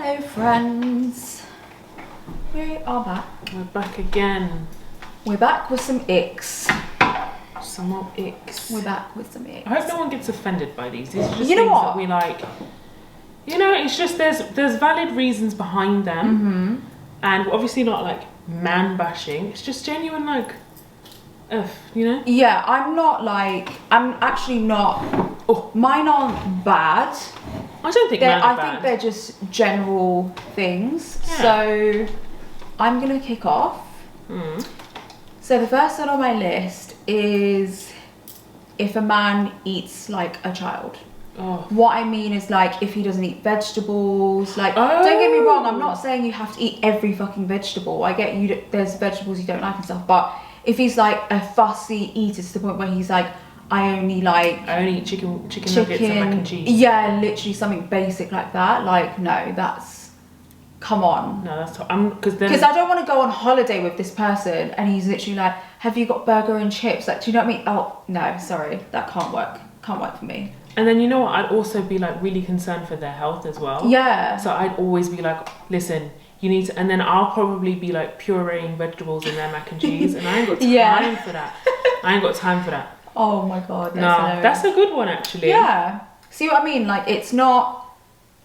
Hello friends, we are back. We're back again. We're back with some Icks. Some more Icks. We're back with some Icks. I hope no one gets offended by these. These are just You know things what? that we like. You know, it's just there's valid reasons behind them, and obviously not like man bashing. It's just genuine like, you know. Yeah, I'm actually not. Oh, mine aren't bad. I don't think men are I bad. think they're just general things. Yeah. So I'm gonna kick off. So the first one on my list is if a man eats like a child. Oh. What I mean is like if he doesn't eat vegetables, like don't get me wrong, I'm not saying you have to eat every fucking vegetable. I get you, there's vegetables you don't like and stuff, but if he's like a fussy eater to the point where he's like, I only eat chicken nuggets and mac and cheese. Yeah, literally something basic like that. Like no, that's, come on. No, that's because I don't want to go on holiday with this person and he's literally like, have you got burger and chips? Like, do you know what I mean? Oh no, sorry, that can't work. Can't work for me. And then you know what? I'd also be like really concerned for their health as well. Yeah. So I'd always be like, listen, you need to, and then I'll probably be like pureeing vegetables in their mac and cheese, and I ain't got time for that. I ain't got time for that. Oh my god, no, that's a good one actually. Yeah. See what I mean? Like it's not,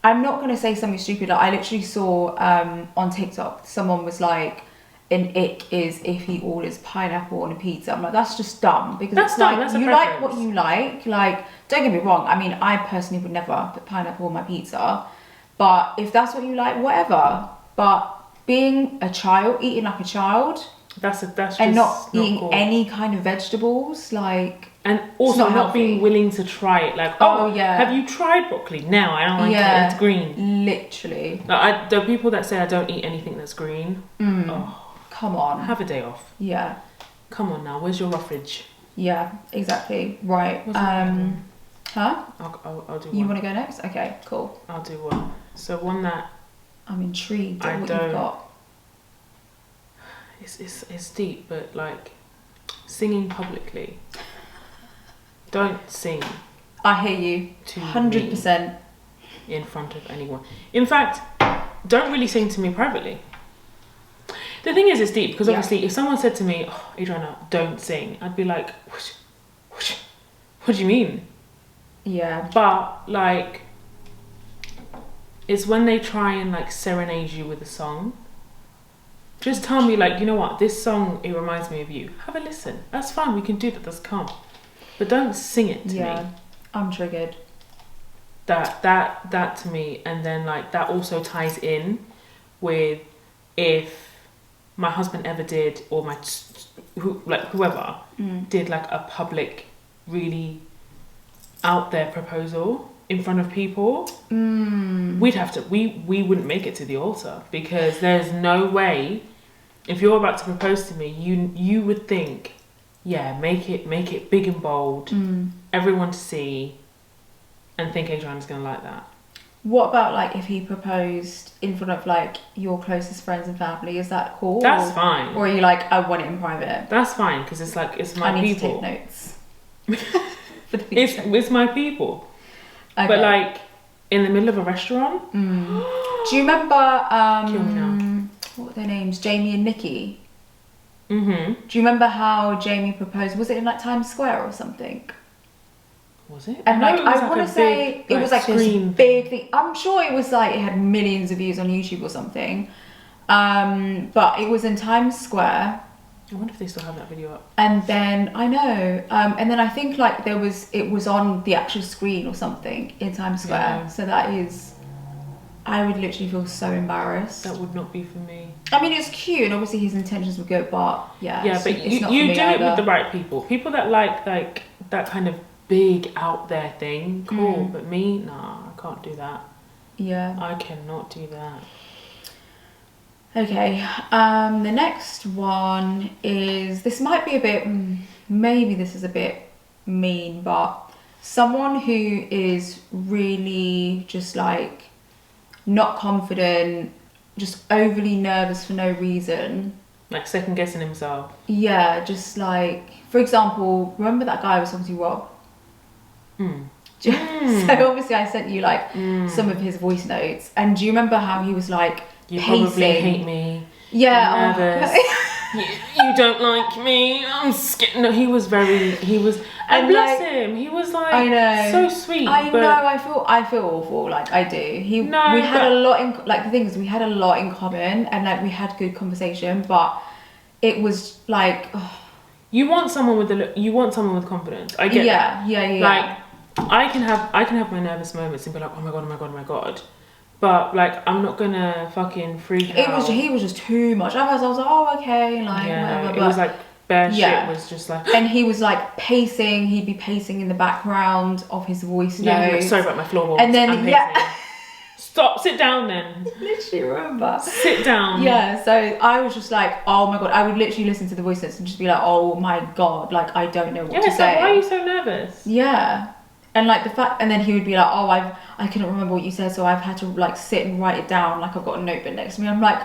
I'm not gonna say something stupid. Like I literally saw on TikTok, someone was like, an ick is if he orders pineapple on a pizza. I'm like, that's just dumb, because that's it's dumb. like, that's you like what you like. Like, don't get me wrong, I mean, I personally would never put pineapple on my pizza, but if that's what you like, whatever. But being a child, eating like a child, that's just and not eating cool. any kind of vegetables, like, and also not being willing to try it. Like, oh yeah, have you tried broccoli? No, I don't like it. It's green. Literally. Like, the people that say I don't eat anything that's green. Oh, come on. have a day off. Yeah. Come on now. Where's your roughage? Yeah, exactly. Right. Huh? I'll do one. You want to go next? Okay, cool. I'll do one. So one that I'm intrigued at what you've got. It's deep, but like singing publicly. Don't sing. I hear you. 100%. In front of anyone. In fact, don't really sing to me privately. The thing is, it's deep because obviously, if someone said to me, "Oh, Adryanna, don't sing," I'd be like, what do you mean? Yeah. But like, it's when they try and like serenade you with a song. Just tell me, like, you know what, this song, it reminds me of you. Have a listen. That's fine. We can do that. That's calm. But don't sing it to me. I'm triggered. That to me, and then like that also ties in with if my husband ever did, or whoever did like a public, really out there proposal in front of people, we'd have to, we wouldn't make it to the altar, because there's no way, if you're about to propose to me, you would think, yeah, make it big and bold, everyone to see, and think Adryanna's gonna like that. What about like if he proposed in front of like your closest friends and family? Is that cool? That's fine. Or are you like, I want it in private? That's fine, because it's like, it's my people. I need to take notes. It's my people. Okay. But like in the middle of a restaurant. Do you remember what were their names? Jamie and Nikki. Do you remember how Jamie proposed? Was it in like Times Square or something? Was it? And like, I want to say it was like this big thing. I'm sure it was like, it had millions of views on YouTube or something. But it was in Times Square. I wonder if they still have that video up. And then I know, and then I think like it was on the actual screen or something in Times Square. Yeah. So that is, I would literally feel so embarrassed. That would not be for me. I mean, it's cute and obviously his intentions were good, but yeah. Yeah, but you do it with the right people. People that like that kind of big out there thing, cool. But me, nah, I can't do that. Yeah. I cannot do that. Okay, the next one is, this might be a bit, maybe this is a bit mean, but someone who is really just like not confident, just overly nervous for no reason. Like second guessing himself. Yeah, just like, for example, remember that guy I was talking to, Rob? Do So obviously I sent you like some of his voice notes, and do you remember how he was like You pacing? probably hate me. Yeah. I'm nervous. You don't like me. I'm scared. No, he was, and bless him. He was like, I know, so sweet. I know. I feel awful. Like I do. We had a lot in like the thing is we had a lot in common, and like we had good conversation, but it was like. You want someone with confidence. I get that. Yeah. Like, I can have my nervous moments and be like, oh my god. But like, I'm not gonna fucking freak out. He was just too much. At first I was like, oh okay, like whatever. But it was like bare shit was just like. And he was like pacing. He'd be pacing in the background of his voice notes. Sorry about my floorboards. And then Stop. Sit down then. Literally remember. Sit down. Yeah. So I was just like, oh my god. I would literally listen to the voice notes and just be like, oh my god. Like I don't know what to say. Why are you so nervous? Yeah. And like the fact, and then he would be like, oh, I couldn't remember what you said, so I've had to like sit and write it down. Like I've got a notebook next to me. I'm like,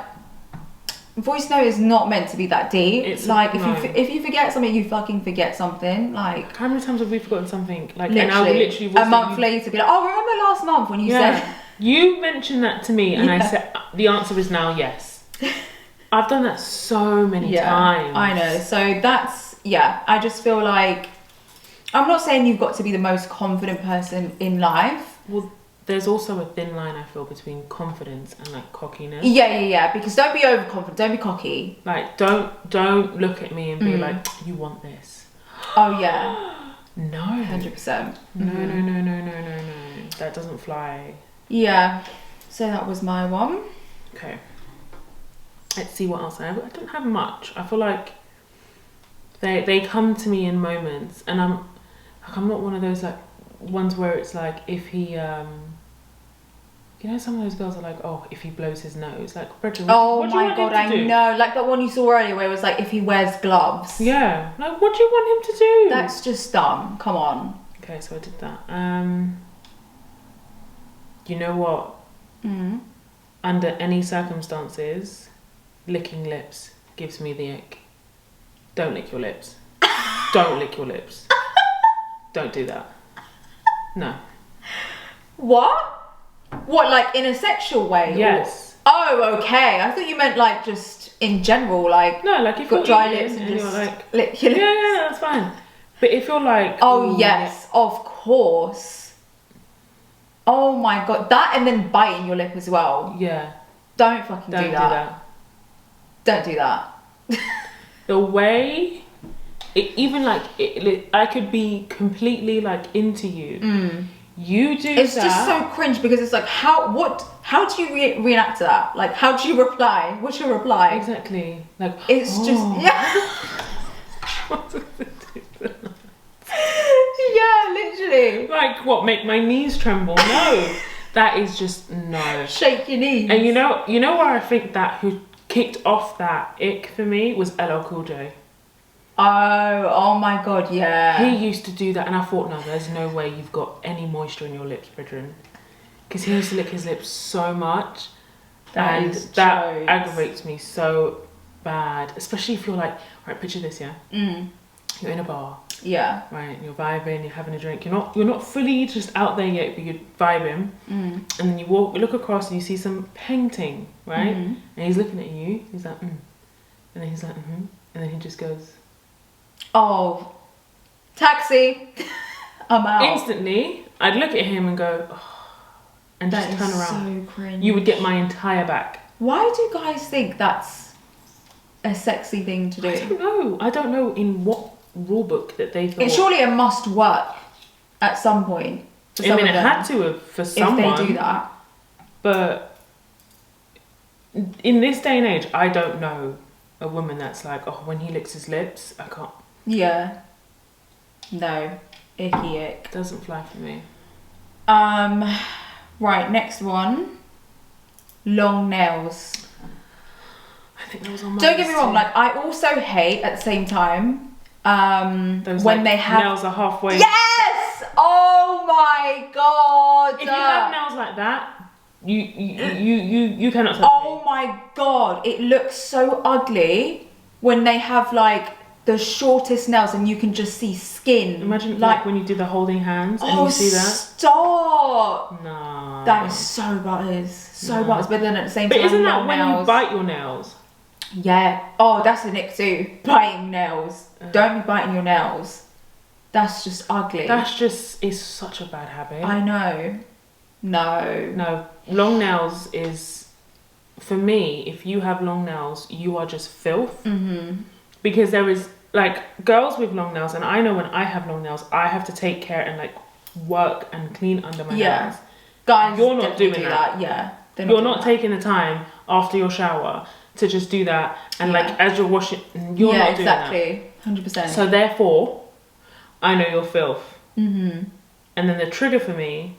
voice note is not meant to be that deep. It's like if you forget something, you fucking forget something. Like how many times have we forgotten something? Like literally, and I would literally a month later be like, oh, remember last month when you said you mentioned that to me, and I said the answer is now yes. I've done that so many times. I know. So that's I just feel like. I'm not saying you've got to be the most confident person in life. Well, there's also a thin line I feel between confidence and like cockiness. Yeah. Because don't be overconfident. Don't be cocky. Like don't look at me and be like, you want this. Oh yeah. No. 100%. No. That doesn't fly. Yeah. So that was my one. Okay. Let's see what else I have. I don't have much. I feel like they come to me in moments, and I'm not one of those like ones where it's like if he some of those girls are like, oh, if he blows his nose, like Bridget, what do you want him to do? know, like that one you saw earlier where it was like if he wears gloves. Yeah, like what do you want him to do? That's just dumb. Come on. Okay, so I did that. You know what? Under any circumstances, licking lips gives me the ick. Don't lick your lips. Don't lick your lips. Don't do that. No. What, like in a sexual way? Yes. Oh, okay. I thought you meant like just in general, like. No, like if you've got dry lips and just you're like lick your lips. Yeah, that's fine. But if you're like, oh yes, of course. Oh my god, that and then biting your lip as well. Yeah. Don't fucking do that. Don't do that. The way, I could be completely like into you. You do it's that. Just so cringe because it's like how do you react to that? Like how do you reply? What's your reply? Exactly. Like it's just yeah, literally. Like what? Make my knees tremble? No, that is just no. Shake your knees. And you know where I think that who kicked off that ick for me was LL Cool J. Oh my god, yeah. He used to do that, and I thought, no, there's no way you've got any moisture in your lips, Bridget. Because he used to lick his lips so much, that aggravates me so bad. Especially if you're like, right, picture this, yeah. You're in a bar. Yeah. Right, you're vibing, you're having a drink. You're not fully just out there yet, but you're vibing. And then you look across and you see some painting, right? And he's looking at you. He's like, and then he's like, and then he just goes, oh, taxi. I'm out. Instantly, I'd look at him and go, oh, and just turn around. So cringe. You would get my entire back. Why do guys think that's a sexy thing to do? I don't know in what rule book that they thought. Surely it must work at some point. I mean, it had to have for someone. If they do that. But in this day and age, I don't know a woman that's like, oh, when he licks his lips, I can't. Yeah. No. Icky ick. Doesn't fly for me. Right, next one. Long nails. I think that was on my Don't get me wrong, like I also hate at the same time those, when like, they have nails are halfway. Yes! Oh my god! If you have nails like that, you cannot touch Oh my god, it looks so ugly when they have like the shortest nails and you can just see skin. Imagine like when you do the holding hands and you see that. Stop! No. That is so butters. So butters. But then at the same time, but isn't that when nails, you bite your nails? Yeah. Oh, that's an ick too. Biting nails. Don't be biting your nails. That's just ugly. It's such a bad habit. I know. No. Long nails is, for me, if you have long nails, you are just filth. Mm-hmm. Because there is, like, girls with long nails, and I know when I have long nails, I have to take care and, like, work and clean under my nails. Guys, you're not doing that. Yeah. You're not taking the time after your shower to just do that. And, like, as you're washing, you're not doing that. Yeah, exactly. 100%. So, therefore, I know you're filth. Mm-hmm. And then the trigger for me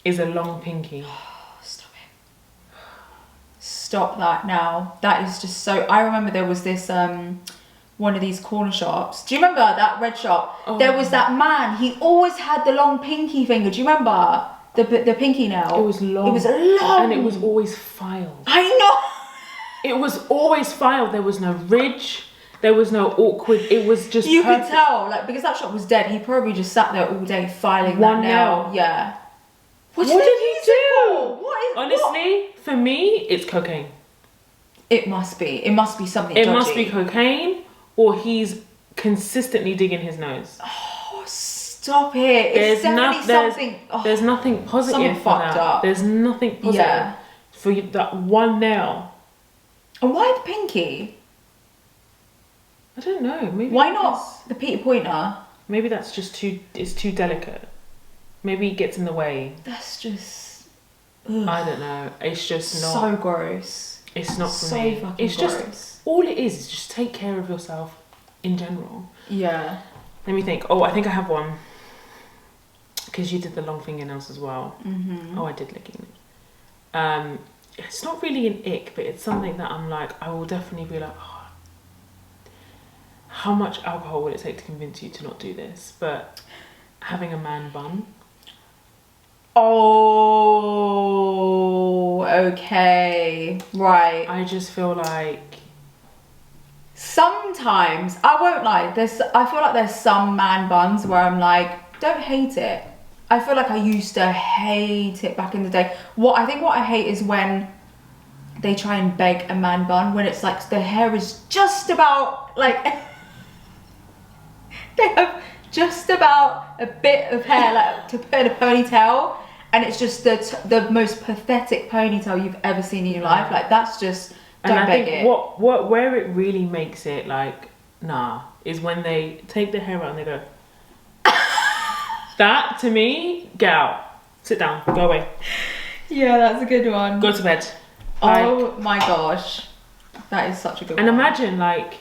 is a long pinky. Stop it. Stop that now. That is just so... I remember there was this... one of these corner shops. Do you remember that red shop? Oh. There was that man. He always had the long pinky finger. Do you remember the pinky nail? It was long. It was long, and it was always filed. I know. It was always filed. There was no ridge. There was no awkward. It was just. You could tell, like, because that shop was dead. He probably just sat there all day filing one nail. Yeah. What did he do? What is? Honestly, for me, it's cocaine. It must be. It must be something. It dodgy. must be cocaine. Or he's consistently digging his nose. Oh, stop it. It's definitely something... There's nothing positive something for fucked that. up. There's nothing positive for that one nail. And why the pinky? I don't know. Maybe why not the Peter Pointer? Maybe that's just it's too delicate. Maybe it gets in the way. That's just... Ugh. I don't know. It's just not... So gross. It's not for so me. Fucking it's gross. Just... All it is just take care of yourself in general. Yeah. Let me think. Oh, I think I have one. Because you did the long fingernails as well. Mm-hmm. Oh, I did licking it. It's not really an ick, but it's something that I'm like, I will definitely be like, oh, how much alcohol would it take to convince you to not do this? But having a man bun. Oh, okay. Right. I just feel like... Sometimes, I won't lie, I feel like there's some man buns where I'm like, don't hate it. I feel like I used to hate it back in the day. What I hate is when they try and beg a man bun, when it's like the hair is just about, like, they have just about a bit of hair, like, to put in a ponytail, and it's just the most pathetic ponytail you've ever seen in your life. Like, that's just... And I think where it really makes it like, nah, is when they take the hair out and they go, that to me, get out, sit down, go away. Yeah, that's a good one. Go to bed. Oh my gosh, that is such a good one. And imagine like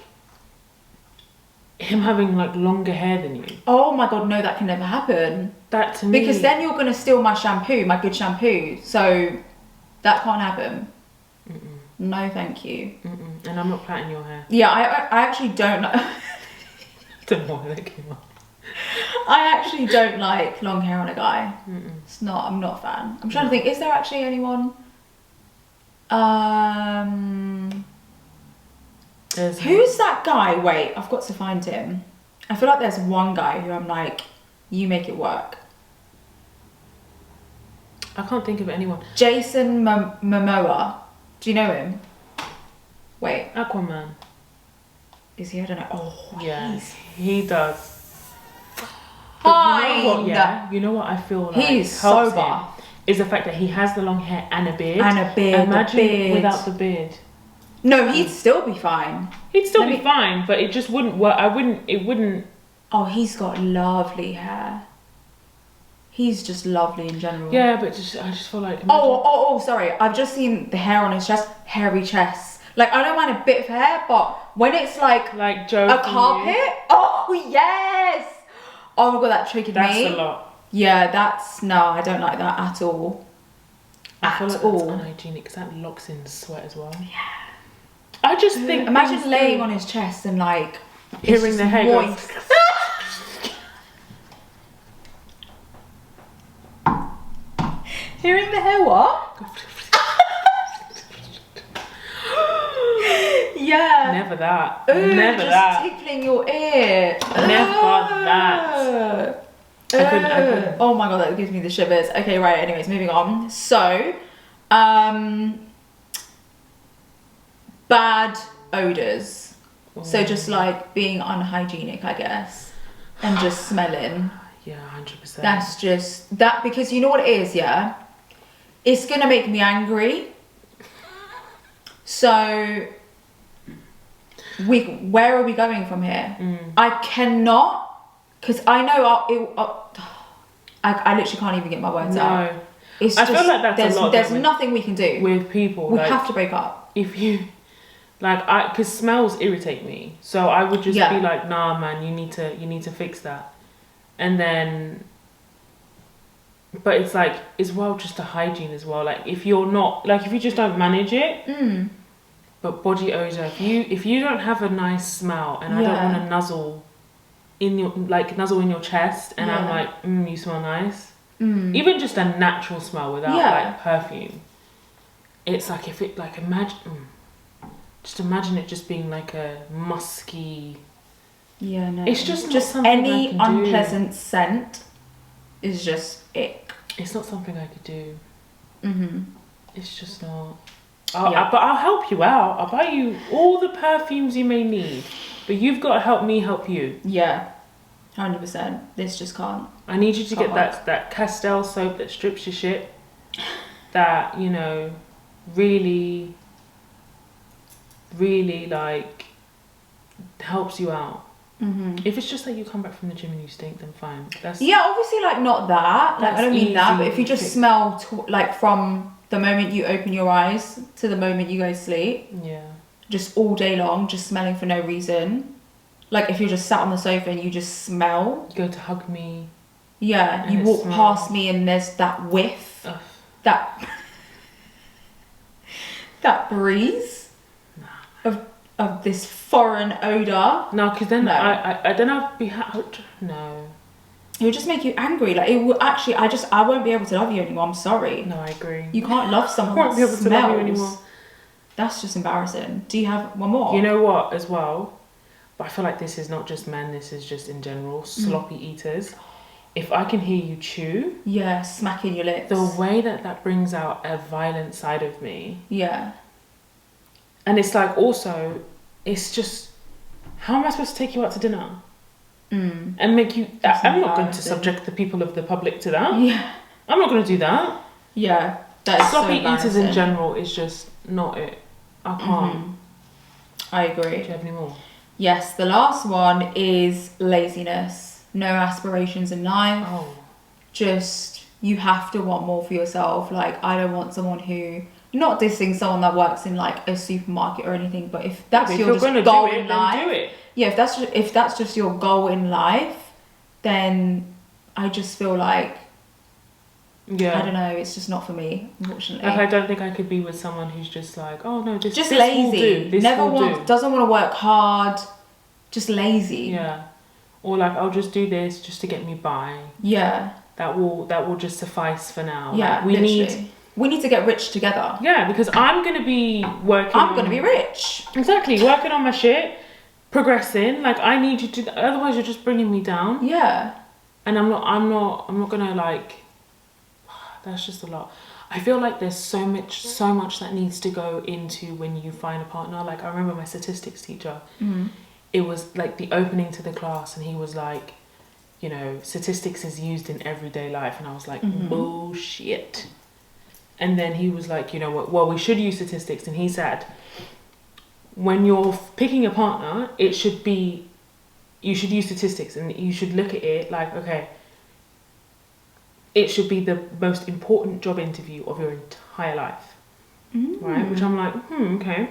him having like longer hair than you. Oh my god, no, that can never happen. That to me, because then you're gonna steal my shampoo, my good shampoo. So that can't happen. Mm-mm. No, thank you. Mm-mm. And I'm not plaiting your hair. Yeah, I actually don't know. Don't know why that came up. I actually don't like long hair on a guy. Mm-mm. I'm not a fan. I'm trying to think, is there actually anyone? Who's that guy? Wait, I've got to find him. I feel like there's one guy who I'm like, you make it work. I can't think of anyone. Jason Momoa. Do you know him? Wait. Aquaman. Is he? I don't know. Oh, yeah, he does. Fine. You know what, yeah? You know what I feel like he's sober. Is the fact that he has the long hair and a beard. And a beard. Imagine without the beard. No, he'd still be fine. He'd still be fine, but it just wouldn't work. It wouldn't. Oh, he's got lovely hair. He's just lovely in general. Yeah, but I just feel like... Oh, sorry. I've just seen the hair on his chest. Hairy chest. Like, I don't mind a bit of hair, but when it's like Joe a carpet... Oh, yes! Oh my god, that triggered me. That's a lot. Yeah, no, I don't like that at all. I feel like that's unhygienic because that locks in sweat as well. Yeah. I just think... Imagine laying on his chest and like... Hearing the hair go... Hearing the hair what? Yeah. Never that. Ooh, Never just that. tickling your ear. Never that. I couldn't. Oh my god, that gives me the shivers. Okay, right, anyways, moving on. So, bad odours. So just like being unhygienic, I guess. And just smelling. Yeah, 100%. That's just, that, because you know what it is, yeah? It's gonna make me angry. So, where are we going from here? I cannot, because I know I literally can't even get my words out. It's I just, feel like that's a lot. There's nothing we can do. With people. We have to break up. If you, like, because smells irritate me. So I would just be like, nah, man, you need to fix that. And then, but it's like, as well, just a hygiene as well. Like, if you're not, like, if you just don't manage it, but body odor, if you don't have a nice smell, and I don't want to nuzzle in your chest, and I'm like, you smell nice. Even just a natural smell without like perfume. It's like, if it, like, just imagine it just being like a musky. Yeah, no. It's just any unpleasant scent is just ick. It's not something I could do. It's just not. But I'll help you out. I'll buy you all the perfumes you may need, but you've got to help me help you. Yeah, 100%. This just can't. I need you to get that Castile soap that strips your shit. That, you know, really, really, like, helps you out. If it's just like you come back from the gym and you stink, then fine. Obviously, like, not that. Like, I don't mean that, but if you just smell like from the moment you open your eyes to the moment you go to sleep, just all day long, just smelling for no reason. Like, if you're just sat on the sofa and you just smell, you go to hug me. Yeah, you walk past me and there's that whiff, that breeze of this foreign odor. No, because then I don't know. No, it would just make you angry. Like, it will actually. I won't be able to love you anymore. I'm sorry. No, I agree. You can't love someone I won't be able that to love you anymore. That's just embarrassing. Do you have one more? You know what, as well? But I feel like this is not just men. This is just in general. Sloppy eaters. If I can hear you chew, smacking your lips, the way that brings out a violent side of me. Yeah. And it's like, also, it's just, how am I supposed to take you out to dinner? And make you... I'm not going to subject the people of the public to that. Yeah. I'm not going to do that. Yeah. That's sloppy eaters in general is just not it. I can't. I agree. Do you have any more? Yes, the last one is laziness. No aspirations in life. Just, you have to want more for yourself. Like, I don't want someone who... Not dissing someone that works in like a supermarket or anything, but if that's your just goal in life, do it. Yeah, if that's just your goal in life, then I just feel like, I don't know, it's just not for me, unfortunately. Like, I don't think I could be with someone who's just like, oh no, just lazy. This doesn't want to work hard, just lazy. Yeah, or like, I'll just do this just to get me by. Yeah, that will just suffice for now. Yeah, like, we need to get rich together. Yeah, because I'm going to be working... I'm going to be rich. Exactly, working on my shit, progressing. Like, I need you to... Otherwise, you're just bringing me down. Yeah. And I'm not going to, like... That's just a lot. I feel like there's so much that needs to go into when you find a partner. Like, I remember my statistics teacher. It was, like, the opening to the class, and he was like, you know, statistics is used in everyday life. And I was like, bullshit. And then he was like, you know what, well, we should use statistics. And he said, when you're picking a partner, you should use statistics, and you should look at it like, okay, it should be the most important job interview of your entire life. Right? Which I'm like, okay.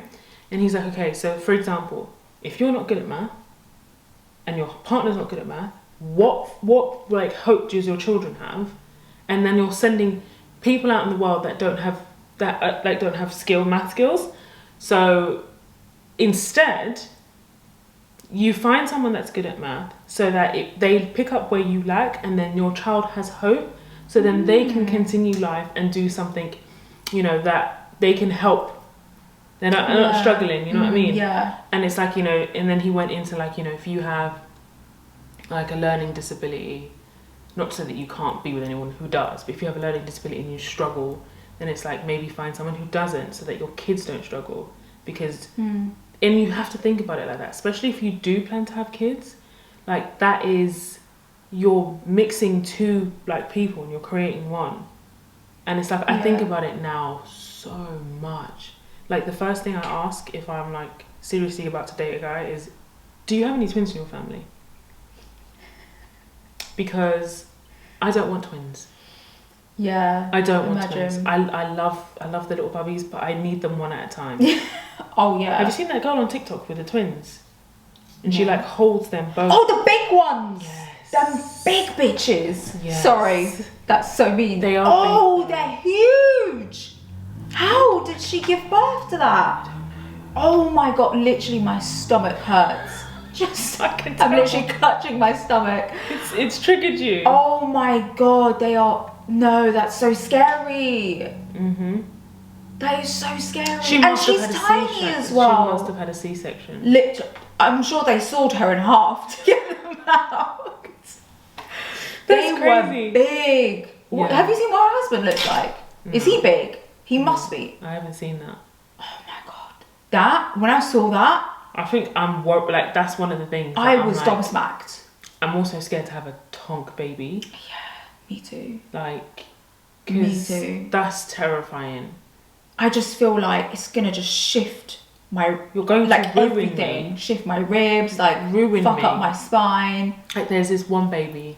And he's like, okay, so for example, if you're not good at math and your partner's not good at math, what like hope does your children have? And then you're sending people out in the world that don't have math skills. So instead, you find someone that's good at math, so that they pick up where you lack, and then your child has hope, so then they can continue life and do something, you know, that they can help They're not struggling, you know what I mean? Yeah. And it's like, you know, and then he went into like, you know, if you have like a learning disability, not so that you can't be with anyone who does, but if you have a learning disability and you struggle, then it's like maybe find someone who doesn't, so that your kids don't struggle. Because and you have to think about it like that, especially if you do plan to have kids. Like, that is, you're mixing two like people and you're creating one. And it's like, I think about it now so much. Like, the first thing I ask if I'm like seriously about to date a guy is, do you have any twins in your family? Because I don't want twins. Yeah. I don't want twins. I love the little bubbies, but I need them one at a time. Oh yeah. Have you seen that girl on TikTok with the twins? And she like holds them both. Oh, the big ones. Yes. Them big bitches. Yes. Sorry, that's so mean. They are. Oh, big. they're huge. How did she give birth to that? Oh my god, literally my stomach hurts. I'm literally clutching my stomach. It's triggered you. Oh my god, they are. No, that's so scary. That is so scary. And she's tiny as well. She must have had a C-section. Literally, I'm sure they sawed her in half to get them out. They crazy. were big. Yeah. Have you seen what her husband looks like? Is he big? He must be. I haven't seen that. Oh my god. When I saw that, I think I'm worried. Like, that's one of the things. I was gobsmacked. I'm also scared to have a tonk baby. Yeah, me too. Like, me too. That's terrifying. I just feel like it's gonna just shift my. You're going like to ruin everything. me. Shift my ribs. Like ruin fuck me. up my spine. Like, there's this one baby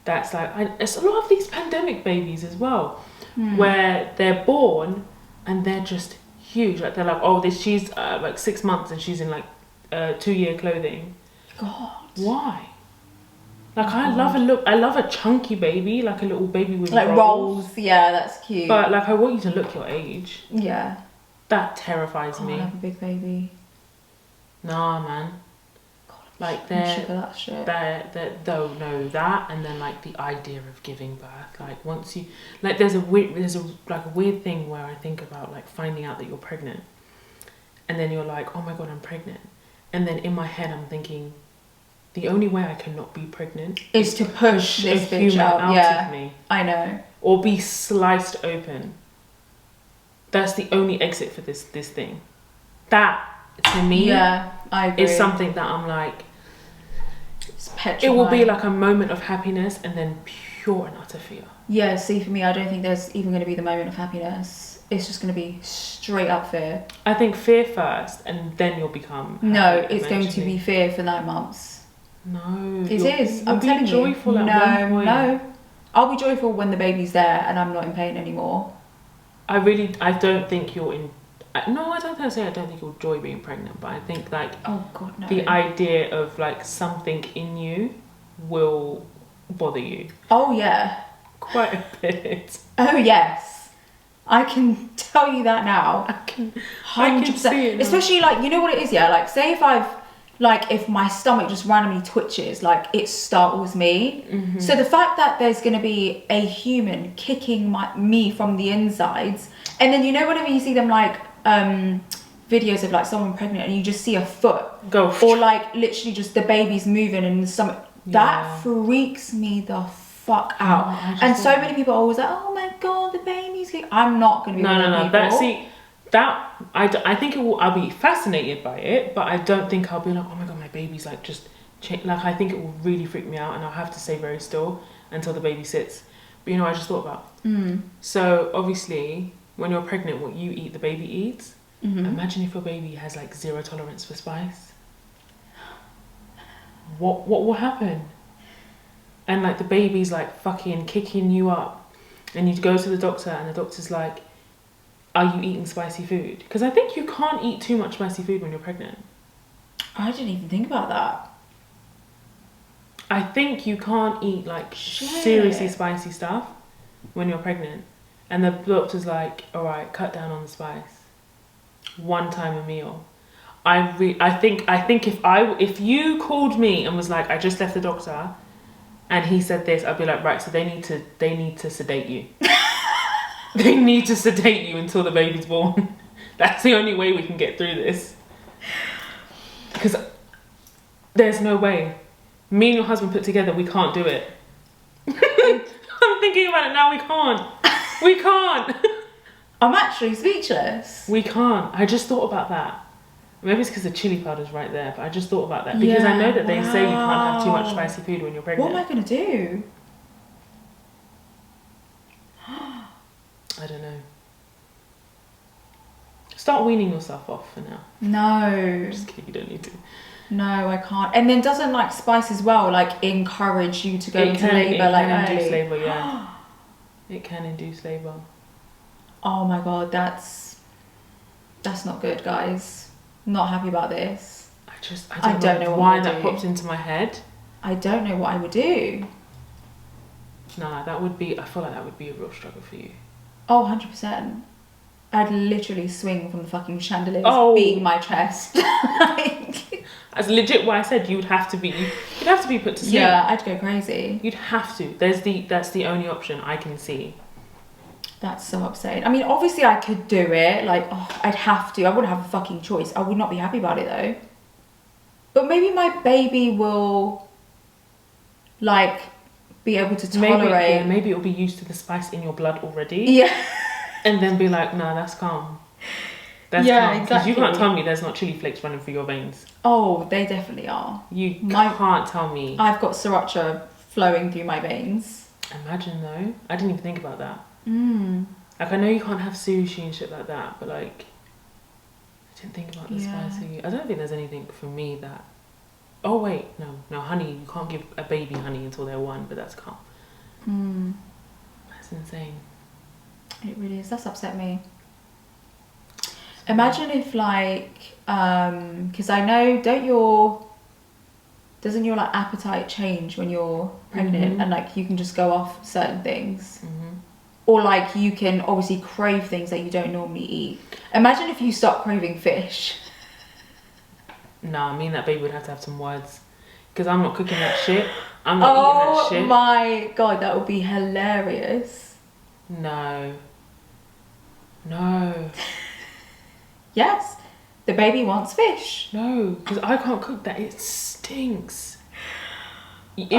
that's like, it's a lot of these pandemic babies as well, where they're born and they're just huge. Like, they're like, oh, she's like 6 months and she's in like 2-year clothing. God, why? Like, I love a chunky baby, like a little baby with like rolls. Yeah, that's cute. But like, I want you to look your age. Yeah, that terrifies me. I have a big baby. Nah, man. God, like, that shit. That, and then like the idea of giving birth. Like, once you like, there's a weird thing where I think about like finding out that you're pregnant, and then you're like, oh my god, I'm pregnant, and then in my head I'm thinking, the only way I cannot be pregnant is to push this bitch human out. of me. I know. Or be sliced open. That's the only exit for this thing. That, to me, I agree. is something that I'm like, it's petrifying. it will be like a moment of happiness and then pure and utter fear. Yeah, see, for me, I don't think there's even going to be the moment of happiness. It's just going to be straight up fear. I think fear first, and then you'll become happy. No, it's eventually. going to be fear for 9 months. No, it is. I'm be telling joyful you. at one point. No, I'll be joyful when the baby's there and I'm not in pain anymore. I don't think you're in. No, I don't think you'll enjoy being pregnant, but I think like, oh god, no. The idea of like something in you will bother you. Oh yeah, quite a bit. Oh yes, I can tell you that now. I can 100%. see it now. Especially like, you know what it is, yeah. Like, say if my stomach just randomly twitches, like, it startles me. So the fact that there's going to be a human kicking me from the insides, and then, you know, whenever you see them like videos of like someone pregnant and you just see a foot go, or like literally just the baby's moving and the stomach, that freaks me the fuck out. And so many people are always like, oh my god, the baby's I'm not going to be I think I'll be fascinated by it, but I don't think I'll be like, oh my god, my baby's like just like, I think it will really freak me out and I'll have to stay very still until the baby sits. But you know what I just thought about? So obviously when you're pregnant, what you eat, the baby eats. Imagine if your baby has like 0 tolerance for spice. What will happen? And like the baby's like fucking kicking you up and you go to the doctor and the doctor's like, are you eating spicy food? Because I think you can't eat too much spicy food when you're pregnant. I didn't even think about that. I think you can't eat like seriously spicy stuff when you're pregnant. And the doctor's like, all right, cut down on the spice. 1 time a meal. I think if you called me and was like, I just left the doctor and he said this, I'd be like, right, so they need to sedate you. They need to sedate you until the baby's born. That's the only way we can get through this. Because there's no way. Me and your husband put together, we can't do it. I'm thinking about it now, we can't. We can't. I'm actually speechless. We can't. I just thought about that. Maybe it's because the chili powder's right there, but I just thought about that. Because I know that they say you can't have too much spicy food when you're pregnant. What am I going to do? I don't know. Start weaning yourself off for now. No. Just kidding, you don't need to. No, I can't. And then doesn't like spice as well like encourage you to go into labour like early? It can early? induce labour, yeah. It can induce labour. Oh my god, that's not good, guys. Not happy about this. I don't know why that popped into my head. I don't know what I would do. Nah, I feel like that would be a real struggle for you. Oh, 100%. I'd literally swing from the fucking chandeliers, beating my chest. That's legit what I said. You'd have to be put to sleep. Yeah, I'd go crazy. You'd have to. That's the only option I can see. That's so upsetting. I mean, obviously I could do it. Like, I'd have to. I wouldn't have a fucking choice. I would not be happy about it though. But maybe my baby will, like, be able to tolerate. Maybe it'll be used to the spice in your blood already. Yeah. And then be like, nah, that's calm. That's calm. Because you can't tell me there's not chili flakes running through your veins. Oh, they definitely are. You can't tell me. I've got sriracha flowing through my veins. Imagine though. I didn't even think about that. Like, I know you can't have sushi and shit like that, but like, I didn't think about the spicy. I don't think there's anything for me that. Oh wait, no, honey. You can't give a baby honey until they're 1, but that's calm. That's insane. It really is. That's upset me. Imagine if like, because I know, doesn't your like appetite change when you're pregnant, and like you can just go off certain things, or like you can obviously crave things that you don't normally eat. Imagine if you start craving fish. Nah, me and that baby would have to have some words, because I'm not cooking that shit. I'm not eating that shit. Oh my god, that would be hilarious. No. Yes, the baby wants fish. No, because I can't cook that. It stinks. It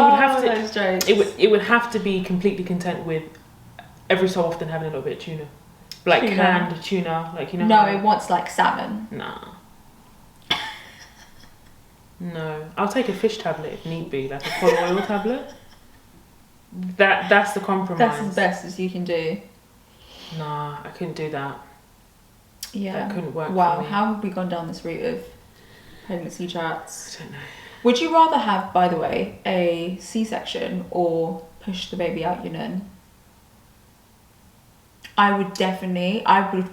would have to be completely content with every so often having a little bit of tuna, like canned tuna, like, you know. No, it wants like salmon. Nah. No, I'll take a fish tablet if need be, like a cod oil tablet. That's the compromise. That's as best as you can do. Nah, I couldn't do that. Yeah. That couldn't work. Wow, for me. how have we gone down this route of pregnancy chats? I don't know. Would you rather have, by the way, a C-section or push the baby out your nun? I would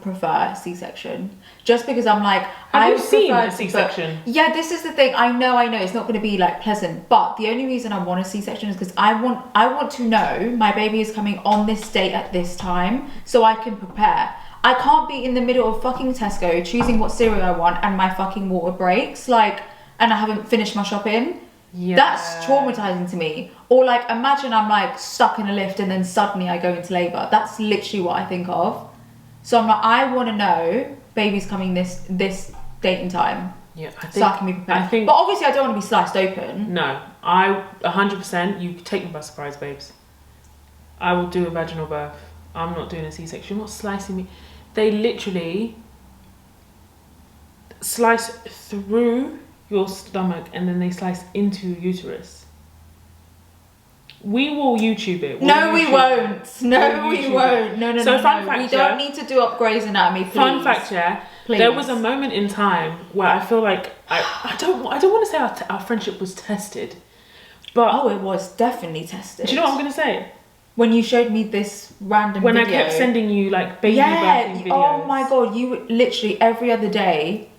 prefer C-section. Just because I'm like, have you seen a C-section? Yeah, this is the thing. I know it's not going to be like pleasant, but the only reason I want a C-section is because I want to know my baby is coming on this date at this time, so I can prepare. I can't be in the middle of fucking Tesco choosing what cereal I want and my fucking water breaks, like, and I haven't finished my shopping. Yeah. That's traumatizing to me. Or like, imagine I'm like stuck in a lift and then suddenly I go into labour. That's literally what I think of. So I'm like, I want to know baby's coming this date and time. Yeah, so I can be prepared. But obviously I don't want to be sliced open. No, I 100%. You take me by surprise, babes. I will do a vaginal birth. I'm not doing a C-section. You're not slicing me. They literally slice through your stomach and then they slice into your uterus. We will YouTube it. No, we won't. No, we won't. No. So fun fact, we don't need to do up Grey's Anatomy, please. Fun fact, yeah. Please. There was a moment in time where I feel like I don't want to say our friendship was tested, but it was definitely tested. Do you know what I'm gonna say? When you showed me this random video. I kept sending you like baby birthing videos. Oh my god, you literally every other day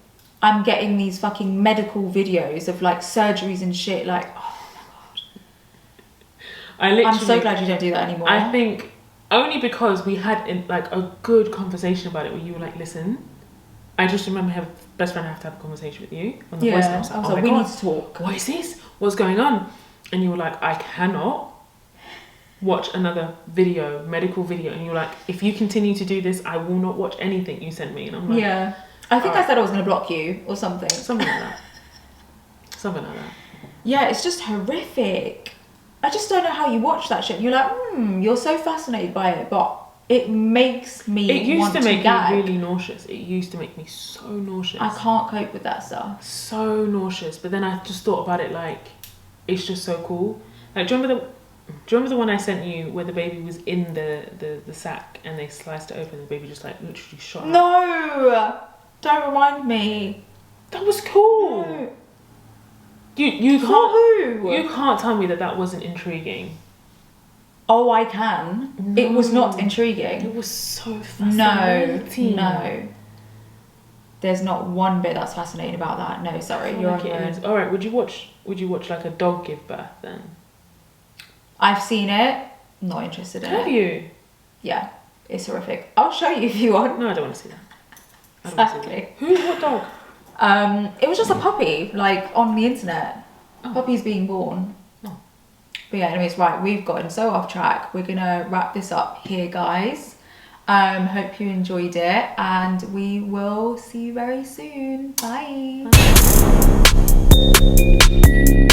I'm getting these fucking medical videos of like surgeries and shit, like, oh my god. I'm so glad you don't do that anymore. I think only because we had like a good conversation about it where you were like, listen, I just remember best friend, I have to have a conversation with you on the voice note. I was like, we need to talk. What is this? What's going on? And you were like, I cannot. watch another video, medical video, and you're like, if you continue to do this, I will not watch anything you send me. And I'm like, yeah. I think I said I was going to block you or something. Something like that. Something like that. Yeah, it's just horrific. I just don't know how you watch that shit. You're like, you're so fascinated by it, but it makes me It used want to make gag. me really nauseous. It used to make me so nauseous. I can't cope with that stuff. So nauseous. But then I just thought about it like, it's just so cool. Like, do you remember the one I sent you where the baby was in the sack and they sliced it open and the baby just like literally shot out? No! Don't remind me. That was cool. No. You For can't who? you can't tell me that wasn't intriguing. Oh, I can. No. It was not intriguing. It was so No, fascinating. no. There's not one bit that's fascinating about that. No, sorry, you're on your own. All right, would you watch like a dog give birth then? I've seen it. Not interested in it. Have you? Yeah, it's horrific. I'll show you if you want. No, I don't want to see that. I don't want to see Exactly. that. What dog? It was just a puppy, like on the internet. Oh. Puppies being born. Oh. But yeah, anyways, right, we've gotten so off track. We're gonna wrap this up here, guys. Hope you enjoyed it, and we will see you very soon. Bye. Bye.